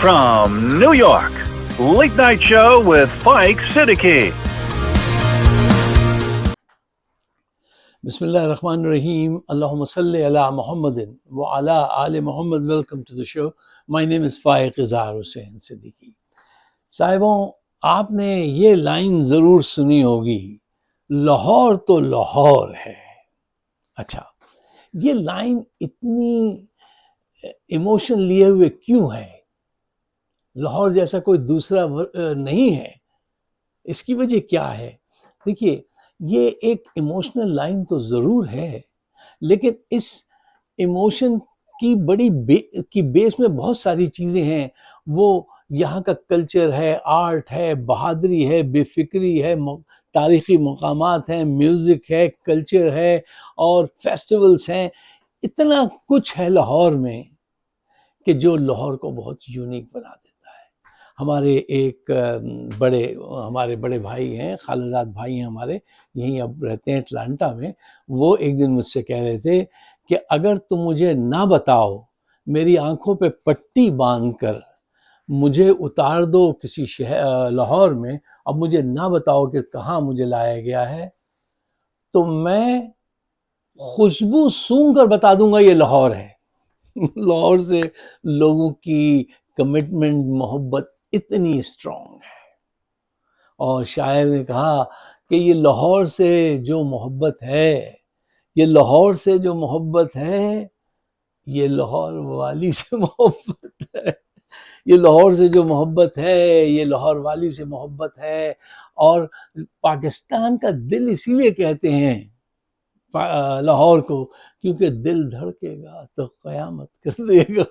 From New York, Late Night Show with Fike Siddiqui. Bismillah ar-Rahman ar-Rahim. Allahumma salli ala Muhammadin wa ala ali Muhammad. Welcome to the show. My name is Faiq Izhar Hussain Siddiqui. صاحبوں، آپ نے یہ line ضرور سنی ہوگی، لاہور تو لاہور ہے۔ اچھا، یہ line اتنی ایموشن لیے ہوئے کیوں ہے؟ لاہور جیسا کوئی دوسرا نہیں ہے، اس کی وجہ کیا ہے؟ دیکھیے، یہ ایک ایموشنل لائن تو ضرور ہے، لیکن اس ایموشن کی بیس میں بہت ساری چیزیں ہیں۔ وہ یہاں کا کلچر ہے، آرٹ ہے، بہادری ہے، بے فکری ہے، تاریخی مقامات ہیں، میوزک ہے، کلچر ہے اور فیسٹیولز ہیں۔ اتنا کچھ ہے لاہور میں کہ جو لاہور کو بہت یونیک بنا دیتا ہے۔ ہمارے بڑے بھائی ہیں، خالہ زاد بھائی ہیں ہمارے، یہیں اب رہتے ہیں اٹلانٹا میں۔ وہ ایک دن مجھ سے کہہ رہے تھے کہ اگر تم مجھے نہ بتاؤ، میری آنکھوں پہ پٹی باندھ کر مجھے اتار دو کسی لاہور میں، اب مجھے نہ بتاؤ کہ کہاں مجھے لایا گیا ہے، تو میں خوشبو سونگھ کر بتا دوں گا یہ لاہور ہے۔ لاہور سے لوگوں کی کمٹمنٹ، محبت اتنی اسٹرانگ ہے، اور شاعر نے کہا کہ یہ لاہور سے جو محبت ہے، یہ لاہور سے جو محبت ہے، یہ لاہور والی سے محبت ہے، یہ لاہور سے جو محبت ہے، یہ لاہور والی سے محبت ہے۔ اور پاکستان کا دل اسی لیے کہتے ہیں لاہور کو، کیونکہ دل دھڑکے گا تو قیامت کر دے گا۔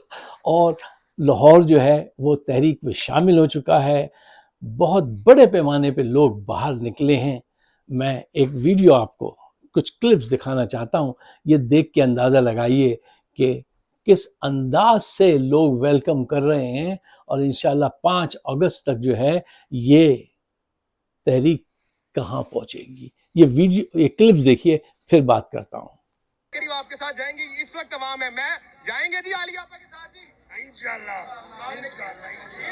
اور لاہور جو ہے وہ تحریک میں شامل ہو چکا ہے، بہت بڑے پیمانے پہ لوگ باہر نکلے ہیں۔ میں ایک ویڈیو آپ کو کچھ کلپس دکھانا چاہتا ہوں، یہ دیکھ کے اندازہ لگائیے کہ کس انداز سے لوگ ویلکم کر رہے ہیں، اور انشاءاللہ 5 اگست تک جو ہے یہ تحریک کہاں پہنچے گی۔ یہ ویڈیو، یہ کلپس دیکھیے، پھر بات کرتا ہوں۔ قریب آپ کے ساتھ جائیں گے، اس وقت عوام ہے، میں جائیں گے جی عالیہ آپا کے ساتھ جی انشاءاللہ۔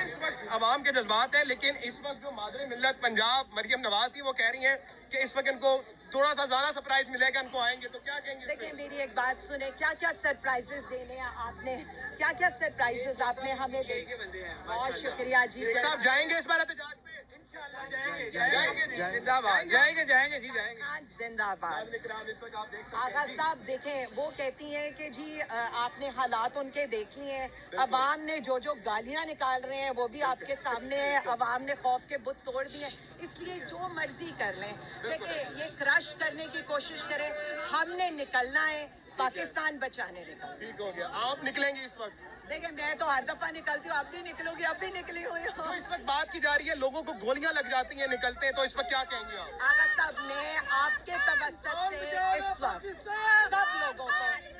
اس وقت عوام کے جذبات ہیں، لیکن اس وقت جو مادر ملت پنجاب مریم نواز تھی، وہ کہہ رہی ہیں کہ اس وقت ان کو تھوڑا سا زیادہ سرپرائز ملے گا، ان کو آئیں گے تو کیا کہیں گے؟ دیکھیں، میری ایک بات سنیں، کیا کیا سرپرائزز دینے ہیں آپ نے، کیا کیا سرپرائزز آپ نے ہمیں دے۔ بہت شکریہ جی۔ صاحب جائیں گے اس بار احتجاج پہ؟ انشاءاللہ جائیں گے جی، زندہ باد، جائیں گے جی، زندہ باد۔ آغا صاحب دیکھیں، وہ کہتی ہیں کہ جی آپ نے حالات ان کے دیکھ لیے ہیں، عوام نے جو گالیاں نکال رہے ہیں وہ بھی آپ کے سامنے ہے، عوام نے خوف کے بت توڑ دیے، اس لیے جو مرضی کر لیں۔ دیکھیں، یہ کرش کرنے کی کوشش کریں، ہم نے نکلنا ہے، پاکستان بچانے نکلنا۔ ٹھیک ہو گیا، آپ نکلیں گے اس وقت؟ دیکھیں، میں تو ہر دفعہ نکلتی ہوں، اب بھی نکلوں گی، اب بھی نکلی ہوئی تو ہوں۔ اس وقت بات کی جا رہی ہے، لوگوں کو گولیاں لگ جاتی ہیں نکلتے ہیں، تو اس وقت کیا کہیں گے آپ؟ آغا صاحب، میں آپ کے توسط سے اس وقت سب لوگوں کو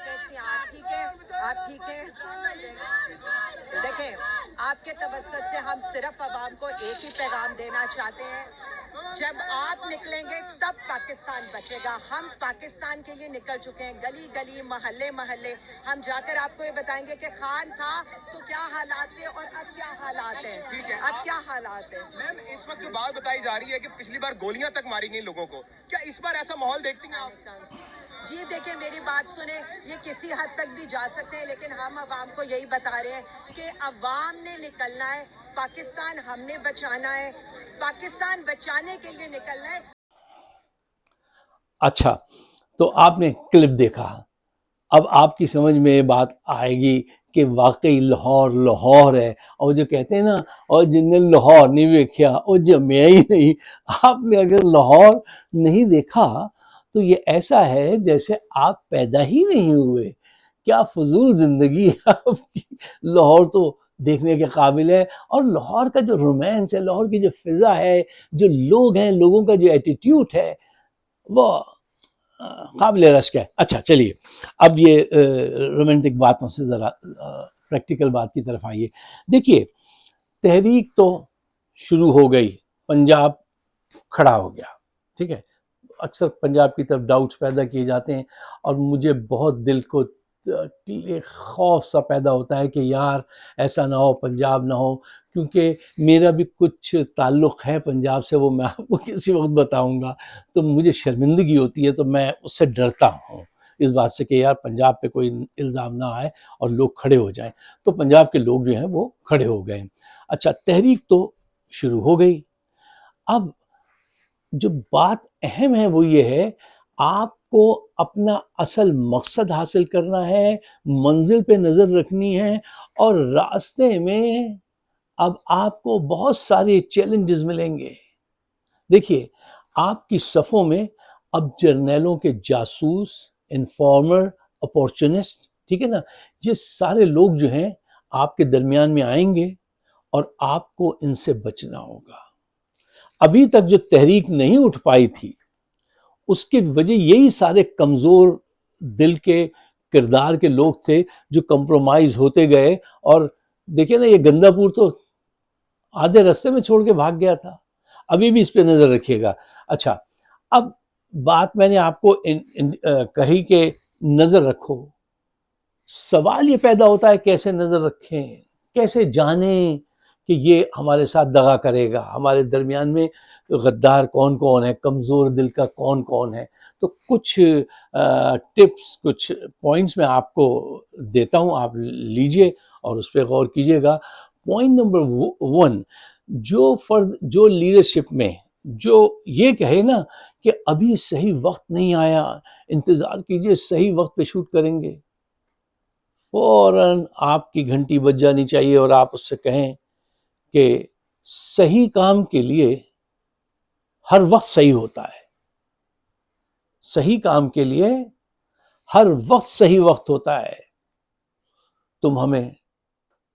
کہتی ہوں، آپ ٹھیک ہے، آپ ٹھیک ہے۔ دیکھیں، آپ کے توسط سے ہم صرف عوام کو ایک ہی پیغام دینا چاہتے ہیں، جب آپ نکلیں گے تب پاکستان بچے گا۔ ہم پاکستان کے لیے نکل چکے ہیں، گلی گلی، محلے محلے، ہم جا کر آپ کو یہ بتائیں گے کہ خان تھا تو کیا حالات تھے اور اب کیا حالات ہیں، اب کیا حالات ہیں۔ میم، اس وقت جو بات بتائی جا رہی ہے کہ پچھلی بار گولیاں تک ماری گئیں لوگوں کو، کیا اس بار ایسا ماحول دیکھتی ہیں آپ؟ جی دیکھیں، میری بات سنیں، یہ کسی حد تک بھی جا سکتے ہیں، لیکن ہم عوام کو یہی بتا رہے ہیں کہ عوام نے نکلنا ہے، پاکستان ہم نے بچانا ہے، پاکستان بچانے کے لیے نکلنا ہے۔ اچھا، تو آپ نے کلپ دیکھا، اب آپ کی سمجھ میں یہ بات آئے گی کہ واقعی لاہور لاہور ہے، اور جو کہتے ہیں نا، اور جن نے لاہور نہیں دیکھا وہ جمیا ہی نہیں۔ آپ نے اگر لاہور نہیں دیکھا تو یہ ایسا ہے جیسے آپ پیدا ہی نہیں ہوئے۔ کیا فضول زندگی ہے آپ کی۔ لاہور تو دیکھنے کے قابل ہے، اور لاہور کا جو رومانس ہے، لاہور کی جو فضا ہے، جو لوگ ہیں، لوگوں کا جو ایٹیٹیوڈ ہے، وہ قابل رشک ہے۔ اچھا چلیے، اب یہ رومانٹک باتوں سے ذرا پریکٹیکل بات کی طرف آئیے۔ دیکھیے، تحریک تو شروع ہو گئی، پنجاب کھڑا ہو گیا، ٹھیک ہے۔ اکثر پنجاب کی طرف ڈاؤٹس پیدا کیے جاتے ہیں، اور مجھے بہت دل کو خوف سا پیدا ہوتا ہے کہ یار ایسا نہ ہو پنجاب نہ ہو، کیونکہ میرا بھی کچھ تعلق ہے پنجاب سے، وہ میں آپ کو کسی وقت بتاؤں گا، تو مجھے شرمندگی ہوتی ہے، تو میں اس سے ڈرتا ہوں اس بات سے کہ یار پنجاب پہ کوئی الزام نہ آئے اور لوگ کھڑے ہو جائیں۔ تو پنجاب کے لوگ جو ہیں وہ کھڑے ہو گئے۔ اچھا، تحریک تو شروع ہو گئی۔ اب جو بات اہم ہے وہ یہ ہے، آپ کو اپنا اصل مقصد حاصل کرنا ہے، منزل پہ نظر رکھنی ہے، اور راستے میں اب آپ کو بہت سارے چیلنجز ملیں گے۔ دیکھیے، آپ کی صفوں میں اب جرنیلوں کے جاسوس، انفارمر، اپورچونسٹ، ٹھیک ہے نا، یہ سارے لوگ جو ہیں آپ کے درمیان میں آئیں گے اور آپ کو ان سے بچنا ہوگا۔ ابھی تک جو تحریک نہیں اٹھ پائی تھی اس کی وجہ یہی سارے کمزور دل کے کردار کے لوگ تھے جو کمپرومائز ہوتے گئے، اور دیکھیں نا، یہ گندا پور تو آدھے رستے میں چھوڑ کے بھاگ گیا تھا۔ ابھی بھی اس پہ نظر رکھیے گا۔ اچھا، اب بات میں نے آپ کو کہی کہ نظر رکھو، سوال یہ پیدا ہوتا ہے کیسے نظر رکھیں، کیسے جانیں کہ یہ ہمارے ساتھ دغا کرے گا، ہمارے درمیان میں غدار کون کون ہے، کمزور دل کا کون کون ہے۔ تو کچھ ٹپس، کچھ پوائنٹس میں آپ کو دیتا ہوں، آپ لیجئے اور اس پہ غور کیجئے گا۔ پوائنٹ نمبر 1، جو فرد جو لیڈرشپ میں جو یہ کہے نا کہ ابھی صحیح وقت نہیں آیا، انتظار کیجئے، صحیح وقت پہ شوٹ کریں گے، فوراً آپ کی گھنٹی بج جانی چاہیے اور آپ اس سے کہیں کہ صحیح کام کے لیے ہر وقت صحیح ہوتا ہے، صحیح کام کے لیے ہر وقت صحیح وقت ہوتا ہے، تم ہمیں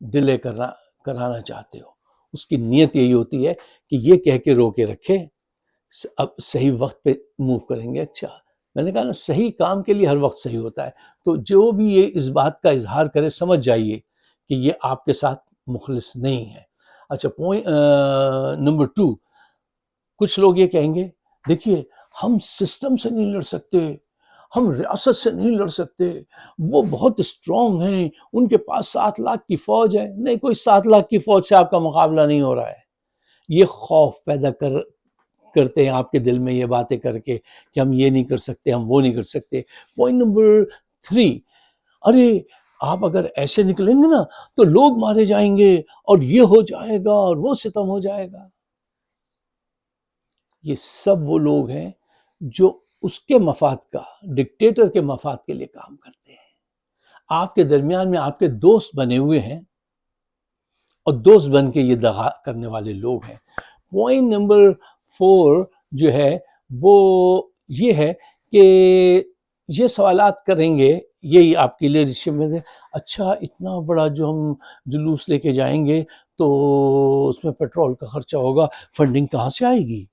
ڈیلے کرانا چاہتے ہو۔ اس کی نیت یہی ہوتی ہے کہ یہ کہہ کے رو کے رکھے، اب صحیح وقت پہ موو کریں گے۔ اچھا، میں نے کہا نا، صحیح کام کے لیے ہر وقت صحیح ہوتا ہے، تو جو بھی یہ اس بات کا اظہار کرے سمجھ جائیے کہ یہ آپ کے ساتھ مخلص نہیں ہے۔ اچھا، پوائنٹ نمبر 2، کچھ لوگ یہ کہیں گے دیکھیے ہم سسٹم سے نہیں لڑ سکتے، ہم ریاست سے نہیں لڑ سکتے، وہ بہت اسٹرانگ ہیں، ان کے پاس 7 لاکھ کی فوج ہے۔ نہیں، کوئی 7 لاکھ کی فوج سے آپ کا مقابلہ نہیں ہو رہا ہے۔ یہ خوف پیدا کرتے ہیں آپ کے دل میں یہ باتیں کر کے کہ ہم یہ نہیں کر سکتے، ہم وہ نہیں کر سکتے۔ پوائنٹ نمبر 3، ارے آپ اگر ایسے نکلیں گے نا تو لوگ مارے جائیں گے اور یہ ہو جائے گا اور وہ ستم ہو جائے گا۔ یہ سب وہ لوگ ہیں جو اس کے مفاد کا، ڈکٹیٹر کے مفاد کے لیے کام کرتے ہیں۔ آپ کے درمیان میں آپ کے دوست بنے ہوئے ہیں اور دوست بن کے یہ دغا کرنے والے لوگ ہیں۔ پوائنٹ نمبر 4 جو ہے وہ یہ ہے کہ یہ سوالات کریں گے، یہی آپ کی لیڈرشپ میں سے، اچھا اتنا بڑا جو ہم جلوس لے کے جائیں گے تو اس میں پیٹرول کا خرچہ ہوگا، فنڈنگ کہاں سے آئے گی؟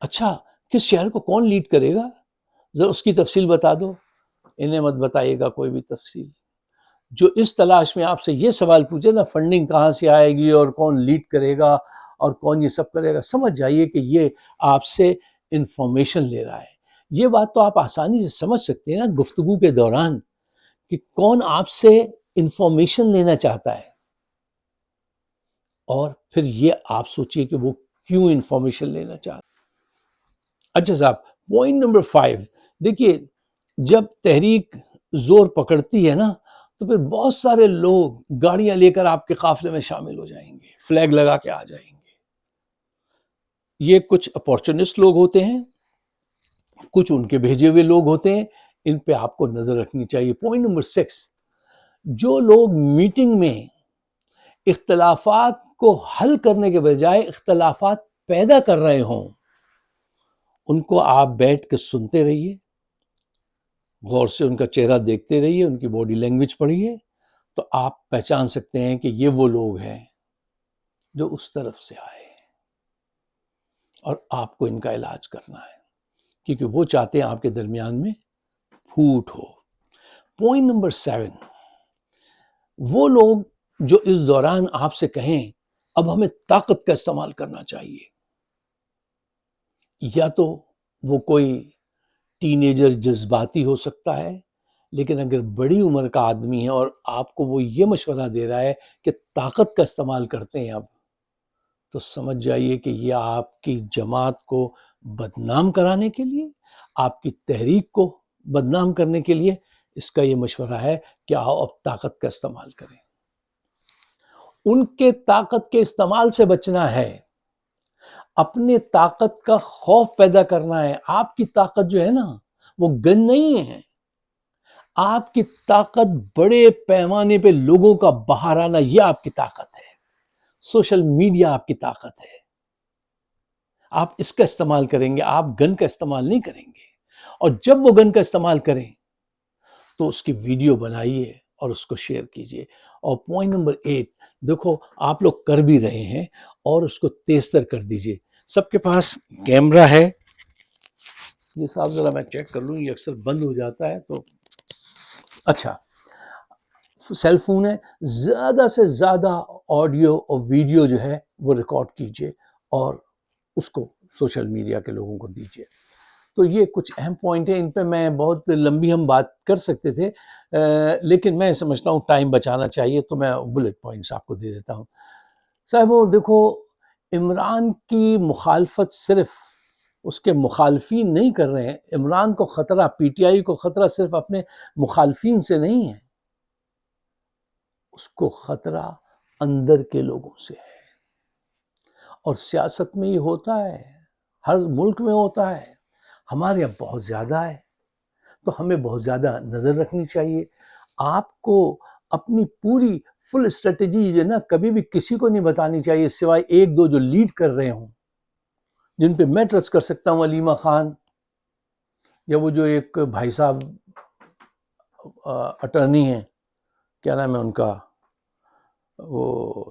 اچھا، کس شہر کو کون لیڈ کرے گا؟ ذرا اس کی تفصیل بتا دو۔ انہیں مت بتائیے گا کوئی بھی تفصیل۔ جو اس تلاش میں آپ سے یہ سوال پوچھے نا، فنڈنگ کہاں سے آئے گی اور کون لیڈ کرے گا اور کون یہ سب کرے گا، سمجھ جائیے کہ یہ آپ سے انفارمیشن لے رہا ہے۔ یہ بات تو آپ آسانی سے سمجھ سکتے ہیں نا گفتگو کے دوران کہ کون آپ سے انفارمیشن لینا چاہتا ہے، اور پھر یہ آپ سوچئے کہ وہ کیوں انفارمیشن لینا چاہتا ہے۔ اچھا صاحب، پوائنٹ نمبر 5، دیکھیے جب تحریک زور پکڑتی ہے نا تو پھر بہت سارے لوگ گاڑیاں لے کر آپ کے قافلے میں شامل ہو جائیں گے، فلیگ لگا کے آ جائیں گے۔ یہ کچھ اپورچونسٹ لوگ ہوتے ہیں، کچھ ان کے بھیجے ہوئے لوگ ہوتے ہیں، ان پہ آپ کو نظر رکھنی چاہیے۔ پوائنٹ نمبر 6، جو لوگ میٹنگ میں اختلافات کو حل کرنے کے بجائے اختلافات پیدا کر رہے ہوں، ان کو آپ بیٹھ کے سنتے رہیے، غور سے ان کا چہرہ دیکھتے رہیے، ان کی باڈی لینگویج پڑھیے، تو آپ پہچان سکتے ہیں کہ یہ وہ لوگ ہیں جو اس طرف سے آئے ہیں اور آپ کو ان کا علاج کرنا ہے، کیونکہ وہ چاہتے ہیں آپ کے درمیان میں پھوٹ ہو۔ پوائنٹ نمبر 7، وہ لوگ جو اس دوران آپ سے کہیں اب ہمیں طاقت کا استعمال کرنا چاہیے، یا تو وہ کوئی ٹین ایجر جذباتی ہو سکتا ہے، لیکن اگر بڑی عمر کا آدمی ہے اور آپ کو وہ یہ مشورہ دے رہا ہے کہ طاقت کا استعمال کرتے ہیں اب، تو سمجھ جائیے کہ یہ آپ کی جماعت کو بدنام کرانے کے لیے، آپ کی تحریک کو بدنام کرنے کے لیے اس کا یہ مشورہ ہے کہ آؤ اب طاقت کا استعمال کریں۔ ان کے طاقت کے استعمال سے بچنا ہے، اپنے طاقت کا خوف پیدا کرنا ہے۔ آپ کی طاقت جو ہے نا وہ گن نہیں ہے، آپ کی طاقت بڑے پیمانے پہ لوگوں کا باہر آنا، یہ آپ کی طاقت ہے۔ سوشل میڈیا آپ کی طاقت ہے، آپ اس کا استعمال کریں گے، آپ گن کا استعمال نہیں کریں گے۔ اور جب وہ گن کا استعمال کریں تو اس کی ویڈیو بنائیے اور اس کو شیئر کیجیے۔ اور پوائنٹ نمبر 8، دیکھو آپ لوگ کر بھی رہے ہیں اور اس کو تیز تر کر دیجیے۔ سب کے پاس کیمرہ ہے، یہ صاحب ذرا میں چیک کر لوں، یہ اکثر بند ہو جاتا ہے تو اچھا، سیل فون ہے، زیادہ سے زیادہ آڈیو اور ویڈیو جو ہے وہ ریکارڈ کیجیے اور اس کو سوشل میڈیا کے لوگوں کو دیجیے۔ تو یہ کچھ اہم پوائنٹ ہیں، ان پہ میں بہت لمبی ہم بات کر سکتے تھے، لیکن میں سمجھتا ہوں ٹائم بچانا چاہیے تو میں بلٹ پوائنٹس آپ کو دے دیتا ہوں۔ صاحبوں دیکھو، عمران کی مخالفت صرف اس کے مخالفین نہیں کر رہے ہیں، عمران کو خطرہ، پی ٹی آئی کو خطرہ صرف اپنے مخالفین سے نہیں ہے، اس کو خطرہ اندر کے لوگوں سے ہے۔ اور سیاست میں یہ ہوتا ہے، ہر ملک میں ہوتا ہے، ہمارے یہاں بہت زیادہ ہے، تو ہمیں بہت زیادہ نظر رکھنی چاہیے۔ آپ کو اپنی پوری فل اسٹریٹجی جو ہے نا کبھی بھی کسی کو نہیں بتانی چاہیے سوائے ایک دو جو لیڈ کر رہے ہوں، جن پہ میں ٹرسٹ کر سکتا ہوں، علیمہ خان یا وہ جو ایک بھائی صاحب اٹرنی ہیں، کیا نام ہے ان کا، وہ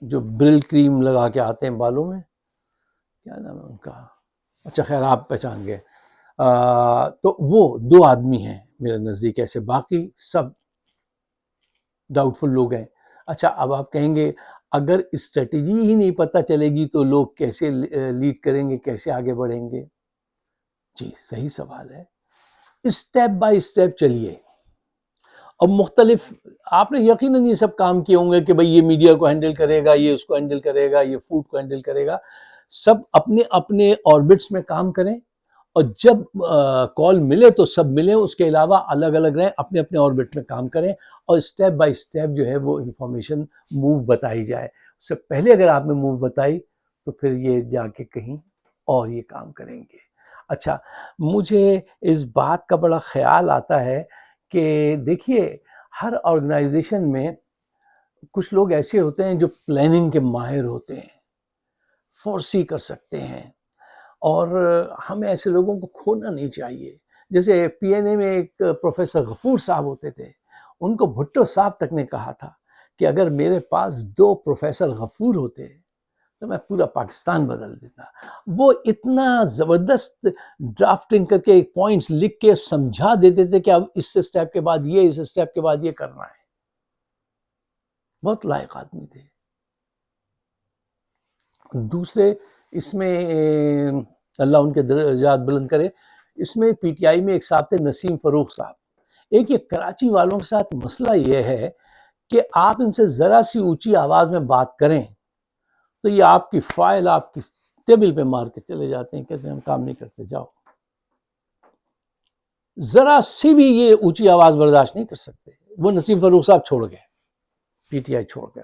جو برل کریم لگا کے آتے ہیں بالوں میں، کیا نام ہے ان کا، اچھا خیر آپ پہچان گئے۔ تو وہ 2 آدمی ہیں میرے نزدیک ایسے، باقی سب ڈاؤٹ فل لوگ ہیں۔ اچھا اب آپ کہیں گے اگر اسٹریٹجی ہی نہیں پتہ چلے گی تو لوگ کیسے لیڈ کریں گے، کیسے آگے بڑھیں گے؟ جی صحیح سوال ہے، اسٹیپ بائی اسٹیپ چلیے۔ اور مختلف، آپ نے یقیناً یہ سب کام کیے ہوں گے کہ بھئی یہ میڈیا کو ہینڈل کرے گا، یہ اس کو ہینڈل کرے گا، یہ فوڈ کو ہینڈل کرے گا، سب اپنے اپنے آربٹس میں کام کریں، اور جب کال ملے تو سب ملیں، اس کے علاوہ الگ الگ رہیں، اپنے اپنے آربٹ میں کام کریں، اور اسٹیپ بائی اسٹیپ جو ہے وہ انفارمیشن موو بتائی جائے۔ اس سے پہلے اگر آپ نے موو بتائی تو پھر یہ جا کے کہیں اور یہ کام کریں گے۔ اچھا، مجھے اس بات کا بڑا خیال آتا ہے کہ دیکھیے ہر آرگنائزیشن میں کچھ لوگ ایسے ہوتے ہیں جو پلاننگ کے ماہر ہوتے ہیں، فورسی کر سکتے ہیں، اور ہمیں ایسے لوگوں کو کھونا نہیں چاہیے۔ جیسے پی این اے میں ایک پروفیسر غفور صاحب ہوتے تھے، ان کو بھٹو صاحب تک نے کہا تھا کہ اگر میرے پاس 2 پروفیسر غفور ہوتے تو میں پورا پاکستان بدل دیتا۔ وہ اتنا زبردست ڈرافٹنگ کر کے پوائنٹس لکھ کے سمجھا دیتے تھے کہ اب اس اسٹیپ کے بعد یہ، اس اسٹیپ کے بعد یہ کرنا ہے۔ بہت لائق آدمی تھے۔ دوسرے اس میں اللہ ان کے درجات بلند کرے، اس میں پی ٹی آئی میں ایک صاحب تھے نسیم فروخ صاحب۔ ایک یہ کراچی والوں کے ساتھ مسئلہ یہ ہے کہ آپ ان سے ذرا سی اونچی آواز میں بات کریں تو یہ آپ کی فائل آپ کی ٹیبل پہ مار کے چلے جاتے ہیں، کہتے ہیں ہم کام نہیں کرتے، جاؤ۔ ذرا سی بھی یہ اونچی آواز برداشت نہیں کر سکتے۔ وہ نسیم فروخ صاحب چھوڑ گئے، پی ٹی آئی چھوڑ گئے۔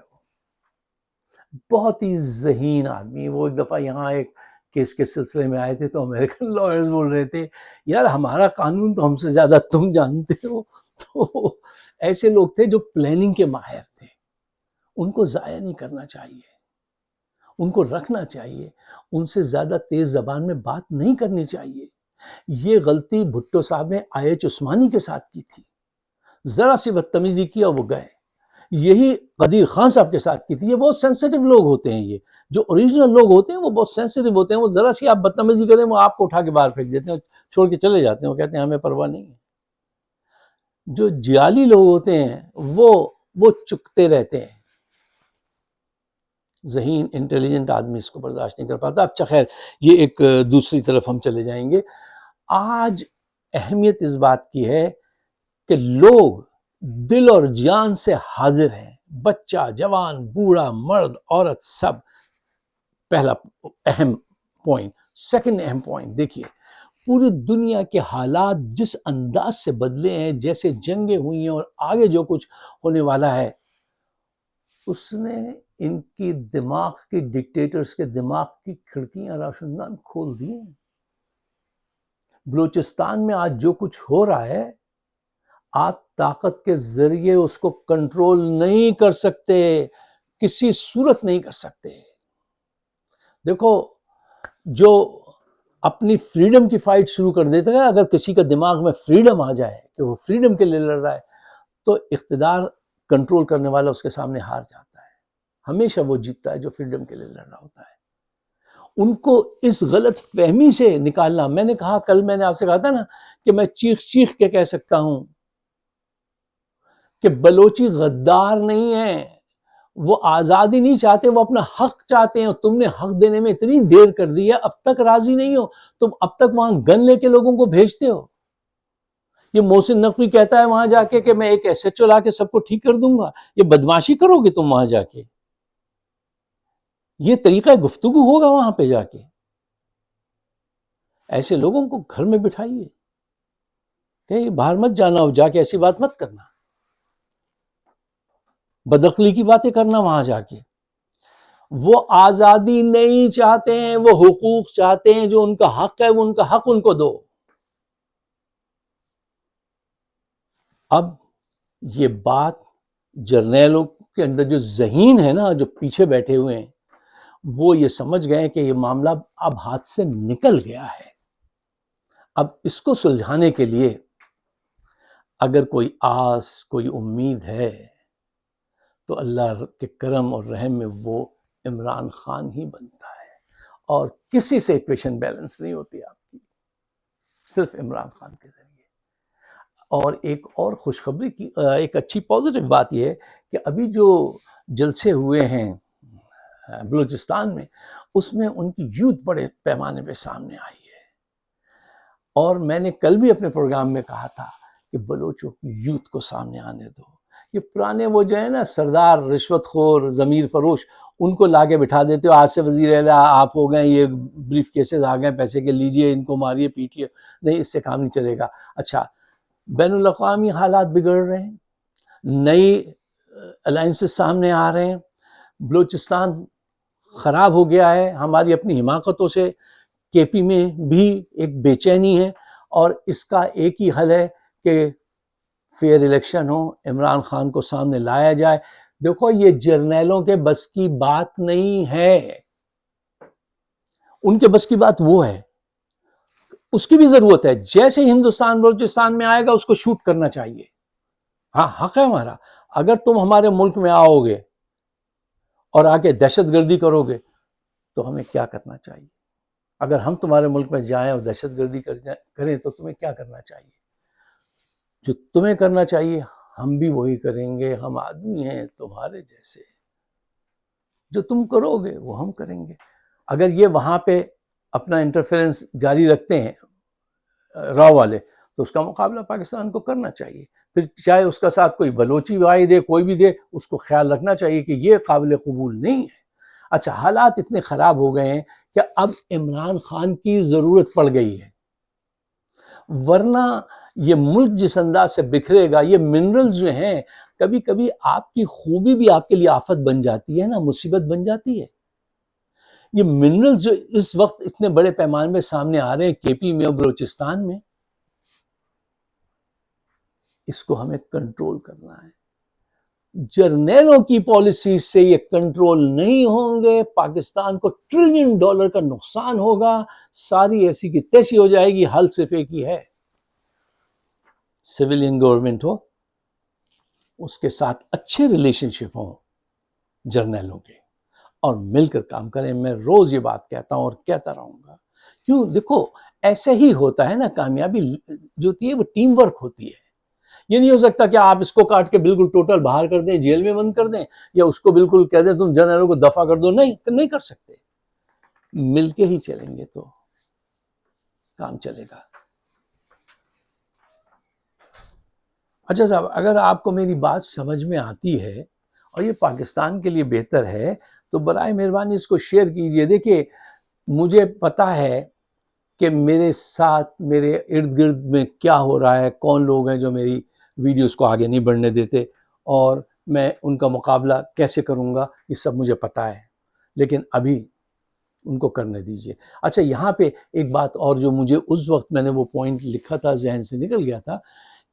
بہت ہی ذہین آدمی۔ وہ ایک دفعہ یہاں ایک کیس کے سلسلے میں آئے تھے تو امریکن لائرز بول رہے تھے یار ہمارا قانون تو ہم سے زیادہ تم جانتے ہو۔ تو ایسے لوگ تھے جو پلاننگ کے ماہر تھے، ان کو ضائع نہیں کرنا چاہیے، ان کو رکھنا چاہیے، ان سے زیادہ تیز زبان میں بات نہیں کرنی چاہیے۔ یہ غلطی بھٹو صاحب نے آئی ایچ عثمانی کے ساتھ کی تھی، ذرا سی بدتمیزی کیا وہ گئے۔ یہی قدیر خان صاحب کے ساتھ کی تھی۔ یہ بہت سینسیٹیو لوگ ہوتے ہیں، یہ جو اوریجنل لوگ ہوتے ہیں وہ بہت سینسیٹیو ہوتے ہیں، وہ ذرا سی آپ بدتمیزی کریں وہ آپ کو اٹھا کے باہر پھینک دیتے ہیں، چھوڑ کے چلے جاتے ہیں، وہ کہتے ہیں ہمیں پرواہ نہیں ہے۔ جو جعلی لوگ ہوتے ہیں وہ چکتے رہتے ہیں۔ ذہین انٹیلیجنٹ آدمی اس کو برداشت نہیں کر پاتا۔ اچھا خیر، یہ ایک دوسری طرف ہم چلے جائیں گے۔ آج اہمیت اس بات کی ہے کہ لوگ دل اور جان سے حاضر ہیں، بچہ، جوان، بوڑھا، مرد، عورت، سب. پہلا اہم پوائنٹ. سیکنڈ اہم پوائنٹ دیکھیے، پوری دنیا کے حالات جس انداز سے بدلے ہیں، جیسے جنگیں ہوئی ہیں اور آگے جو کچھ ہونے والا ہے، اس نے ان کی دماغ کی ڈکٹیٹرز کے دماغ کی کھڑکیاں روشندان کھول دی ہیں. بلوچستان میں آج جو کچھ ہو رہا ہے، آپ طاقت کے ذریعے اس کو کنٹرول نہیں کر سکتے، کسی صورت نہیں کر سکتے. دیکھو، جو اپنی فریڈم کی فائٹ شروع کر دیتا ہے، اگر کسی کا دماغ میں فریڈم آ جائے کہ وہ فریڈم کے لیے لڑ رہا ہے، تو اقتدار کنٹرول کرنے والا اس کے سامنے ہار جاتا ہے. ہمیشہ وہ جیتتا ہے جو فریڈم کے لیے لڑ رہا ہوتا ہے. ان کو اس غلط فہمی سے نکالنا، میں نے کہا، کل میں نے آپ سے کہا تھا نا کہ میں چیخ چیخ کے کہہ سکتا ہوں کہ بلوچی غدار نہیں ہے، وہ آزادی نہیں چاہتے، وہ اپنا حق چاہتے ہیں. اور تم نے حق دینے میں اتنی دیر کر دی ہے، اب تک راضی نہیں ہو. تم اب تک وہاں گن لے کے لوگوں کو بھیجتے ہو. یہ محسن نقوی کہتا ہے وہاں جا کے کہ میں ایک ایس ایچ او لا کے سب کو ٹھیک کر دوں گا. یہ بدمعاشی کرو گے تم وہاں جا کے؟ یہ طریقہ گفتگو ہوگا وہاں پہ جا کے؟ ایسے لوگوں کو گھر میں بٹھائیے، کہ باہر مت جانا، ہو جا کے ایسی بات مت کرنا، بدعقلی کی باتیں کرنا وہاں جا کے. وہ آزادی نہیں چاہتے ہیں، وہ حقوق چاہتے ہیں. جو ان کا حق ہے، وہ ان کا حق ان کو دو. اب یہ بات جرنیلوں کے اندر جو ذہین ہے نا، جو پیچھے بیٹھے ہوئے ہیں، وہ یہ سمجھ گئے کہ یہ معاملہ اب ہاتھ سے نکل گیا ہے. اب اس کو سلجھانے کے لیے اگر کوئی آس، کوئی امید ہے، تو اللہ کے کرم اور رحم میں وہ عمران خان ہی بنتا ہے. اور کسی سے ایکویشن بیلنس نہیں ہوتی آپ کی، صرف عمران خان کے ذریعے. اور ایک اور خوشخبری کی، ایک اچھی پازیٹیو بات یہ ہے کہ ابھی جو جلسے ہوئے ہیں بلوچستان میں، اس میں ان کی یوتھ بڑے پیمانے پہ سامنے آئی ہے. اور میں نے کل بھی اپنے پروگرام میں کہا تھا کہ بلوچوں کی یوتھ کو سامنے آنے دو. یہ پرانے وہ جو ہے نا سردار رشوت خور، ضمیر فروش، ان کو لا کے بٹھا دیتے ہو. آج سے وزیر اعلیٰ آپ ہو گئے، یہ بریف کیسز آ گئے پیسے کے، لیجئے ان کو ماریے پیٹیے. نہیں، اس سے کام نہیں چلے گا. اچھا، بین الاقوامی حالات بگڑ رہے ہیں، نئی الائنسز سامنے آ رہے ہیں، بلوچستان خراب ہو گیا ہے ہماری اپنی حماقتوں سے. کے پی میں بھی ایک بے چینی ہے، اور اس کا ایک ہی حل ہے کہ فیئر الیکشن ہو، عمران خان کو سامنے لایا جائے. دیکھو، یہ جرنیلوں کے بس کی بات نہیں ہے. ان کے بس کی بات وہ ہے، اس کی بھی ضرورت ہے. جیسے ہندوستان بلوچستان میں آئے گا، اس کو شوٹ کرنا چاہیے. ہاں، حق ہے ہمارا. اگر تم ہمارے ملک میں آؤ گے اور آ کے دہشت گردی کرو گے، تو ہمیں کیا کرنا چاہیے؟ اگر ہم تمہارے ملک میں جائیں اور دہشت گردی کریں تو تمہیں کیا کرنا چاہیے؟ جو تمہیں کرنا چاہیے ہم بھی وہی کریں گے. ہم آدمی ہیں تمہارے جیسے، جو تم کرو گے وہ ہم کریں گے. اگر یہ وہاں پہ اپنا انٹرفیرنس جاری رکھتے ہیں راؤ والے، تو اس کا مقابلہ پاکستان کو کرنا چاہیے. پھر چاہے اس کا ساتھ کوئی بلوچی بھائی دے، کوئی بھی دے، اس کو خیال رکھنا چاہیے کہ یہ قابل قبول نہیں ہے. اچھا، حالات اتنے خراب ہو گئے ہیں کہ اب عمران خان کی ضرورت پڑ گئی ہے. ورنہ یہ ملک جس انداز سے بکھرے گا، یہ منرلز جو ہیں، کبھی کبھی آپ کی خوبی بھی آپ کے لیے آفت بن جاتی ہے نا، مصیبت بن جاتی ہے. یہ منرلز جو اس وقت اتنے بڑے پیمانے میں سامنے آ رہے ہیں کے پی میں اور بلوچستان میں، اس کو ہمیں کنٹرول کرنا ہے. جرنیلوں کی پالیسیز سے یہ کنٹرول نہیں ہوں گے. پاکستان کو $1 ٹریلین کا نقصان ہوگا. ساری ایسی کی تیسی ہو جائے گی. حل صرف ایک ہی ہے، سویلین گورنمنٹ ہو، اس کے ساتھ اچھے ریلیشن شپ ہوں جرنیلوں کے، اور مل کر کام کریں. میں روز یہ بات کہتا ہوں اور کہتا رہوں گا. کیوں؟ دیکھو، ایسے ہی ہوتا ہے نا. کامیابی جو ہوتی ہے وہ ٹیم ورک ہوتی ہے. یہ نہیں ہو سکتا کہ آپ اس کو کاٹ کے بالکل ٹوٹل باہر کر دیں، جیل میں بند کر دیں، یا اس کو بالکل کہہ دیں تم جرنیلوں کو دفع کر دو. نہیں کر سکتے. مل کے ہی چلیں گے تو کام چلے گا. اچھا صاحب، اگر آپ کو میری بات سمجھ میں آتی ہے اور یہ پاکستان کے لیے بہتر ہے تو برائے مہربانی اس کو شیئر کیجئے. دیکھیے مجھے پتہ ہے کہ میرے ساتھ میرے ارد گرد میں کیا ہو رہا ہے، کون لوگ ہیں جو میری ویڈیوز کو آگے نہیں بڑھنے دیتے، اور میں ان کا مقابلہ کیسے کروں گا یہ سب مجھے پتہ ہے، لیکن ابھی ان کو کرنے دیجئے. اچھا یہاں پہ ایک بات اور جو مجھے اس وقت میں نے وہ پوائنٹ لکھا تھا ذہن سے نکل گیا تھا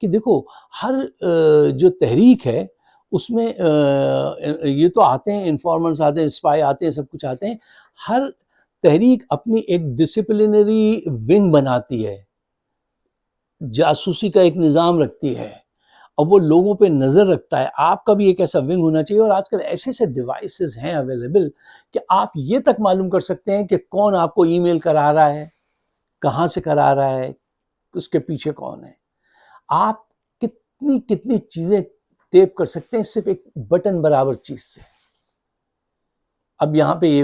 کہ دیکھو ہر جو تحریک ہے اس میں یہ تو آتے ہیں انفارمرز آتے ہیں، اسپائی آتے ہیں، سب کچھ آتے ہیں. ہر تحریک اپنی ایک ڈسپلنری ونگ بناتی ہے، جاسوسی کا ایک نظام رکھتی ہے، اور وہ لوگوں پہ نظر رکھتا ہے. آپ کا بھی ایک ایسا ونگ ہونا چاہیے، اور آج کل ایسے ایسے ڈیوائسز ہیں اویلیبل کہ آپ یہ تک معلوم کر سکتے ہیں کہ کون آپ کو ای میل کرا رہا ہے، کہاں سے کرا رہا ہے، اس کے پیچھے کون ہے. آپ کتنی چیزیں ٹیپ کر سکتے ہیں صرف ایک بٹن برابر چیز سے. اب یہاں پہ یہ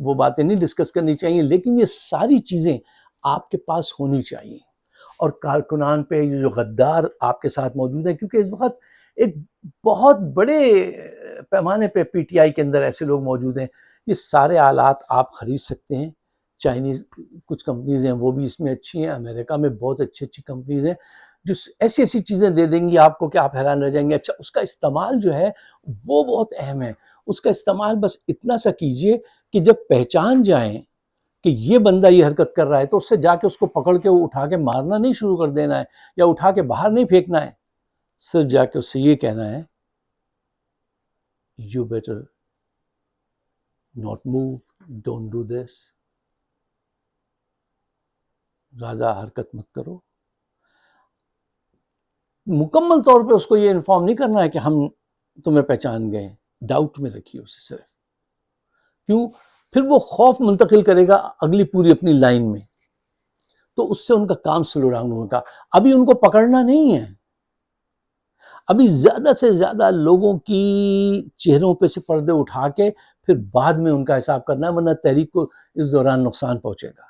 وہ باتیں نہیں ڈسکس کرنی چاہیے، لیکن یہ ساری چیزیں آپ کے پاس ہونی چاہیے. اور کارکنان پہ جو غدار آپ کے ساتھ موجود ہیں، کیونکہ اس وقت ایک بہت بڑے پیمانے پہ پی ٹی آئی کے اندر ایسے لوگ موجود ہیں. یہ سارے آلات آپ خرید سکتے ہیں. چائنیز کچھ کمپنیز ہیں وہ بھی اس میں اچھی ہیں، امریکہ میں بہت اچھی کمپنیز ہیں جو ایسی ایسی چیزیں دے دیں گی آپ کو کہ آپ حیران رہ جائیں گے. اچھا اس کا استعمال جو ہے وہ بہت اہم ہے. اس کا استعمال بس اتنا سا کیجئے کہ جب پہچان جائیں کہ یہ بندہ یہ حرکت کر رہا ہے تو اس سے جا کے اس کو پکڑ کے اٹھا کے مارنا نہیں شروع کر دینا ہے، یا اٹھا کے باہر نہیں پھینکنا ہے. صرف جا کے اس سے یہ کہنا ہے you better not move, don't do this. زیادہ حرکت مت کرو. مکمل طور پہ اس کو یہ انفارم نہیں کرنا ہے کہ ہم تمہیں پہچان گئے، ڈاؤٹ میں رکھیے اسے صرف. کیوں؟ پھر وہ خوف منتقل کرے گا اگلی پوری اپنی لائن میں، تو اس سے ان کا کام سلو ڈاؤن ہوگا. ابھی ان کو پکڑنا نہیں ہے، ابھی زیادہ سے زیادہ لوگوں کی چہروں پہ سے پردے اٹھا کے پھر بعد میں ان کا حساب کرنا ہے، ورنہ تحریک کو اس دوران نقصان پہنچے گا.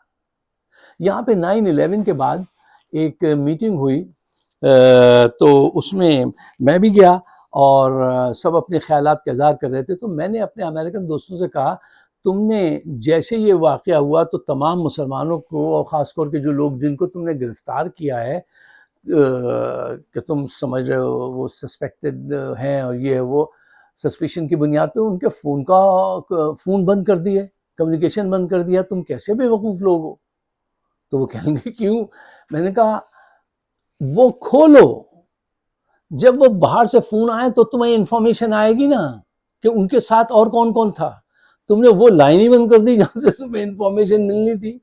یہاں پہ 9/11 کے بعد ایک میٹنگ ہوئی، تو اس میں بھی گیا اور سب اپنے خیالات کا اظہار کر رہے تھے. تو میں نے اپنے امریکن دوستوں سے کہا تم نے جیسے یہ واقعہ ہوا تو تمام مسلمانوں کو، اور خاص طور کے جو لوگ جن کو تم نے گرفتار کیا ہے کہ تم سمجھ رہے ہو وہ سسپیکٹڈ ہیں اور یہ ہے وہ، سسپیشن کی بنیاد پہ ان کے فون بند کر دیے، کمیونیکیشن بند کر دیا. تم کیسے بے وقوف لوگ ہو؟ تو وہ کہیں گے کیوں؟ میں نے کہا وہ کھولو، جب وہ باہر سے فون آئے تو تمہیں انفارمیشن آئے گی نا کہ ان کے ساتھ اور کون کون تھا. تم نے وہ لائن ہی بند کر دی جہاں سے تمہیں انفارمیشن ملنی تھی.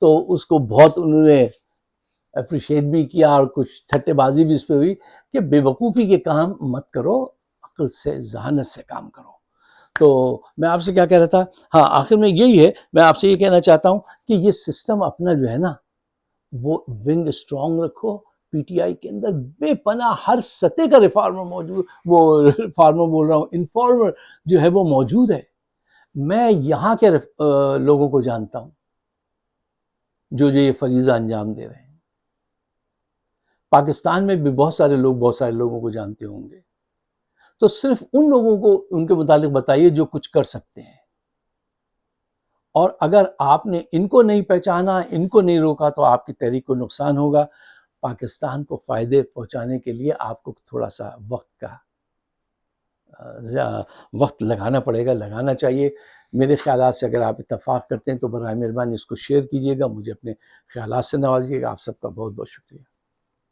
تو اس کو بہت انہوں نے اپریشیٹ بھی کیا، اور کچھ ٹھٹے بازی بھی اس پہ ہوئی کہ بے وقوفی کے کام مت کرو، عقل سے ذہانت سے کام کرو. تو میں آپ سے کیا کہہ رہا تھا، ہاں آخر میں یہی ہے، میں آپ سے یہ کہنا چاہتا ہوں کہ یہ سسٹم اپنا جو ہے نا وہ ونگ اسٹرانگ رکھو. پی ٹی آئی کے اندر بے پناہ ہر سطح کا ریفارمر موجود، وہ ریفارمر بول رہا ہوں، انفارمر جو ہے وہ موجود ہے. میں یہاں کے لوگوں کو جانتا ہوں جو یہ فریضہ انجام دے رہے ہیں. پاکستان میں بھی بہت سارے لوگوں کو جانتے ہوں گے. تو صرف ان لوگوں کو ان کے متعلق بتائیے جو کچھ کر سکتے ہیں. اور اگر آپ نے ان کو نہیں پہچانا، ان کو نہیں روکا تو آپ کی تحریک کو نقصان ہوگا. پاکستان کو فائدے پہنچانے کے لیے آپ کو تھوڑا سا وقت لگانا پڑے گا، لگانا چاہیے. میرے خیالات سے اگر آپ اتفاق کرتے ہیں تو برائے مہربانی اس کو شیئر کیجیے گا، مجھے اپنے خیالات سے نوازیے گا. آپ سب کا بہت بہت شکریہ.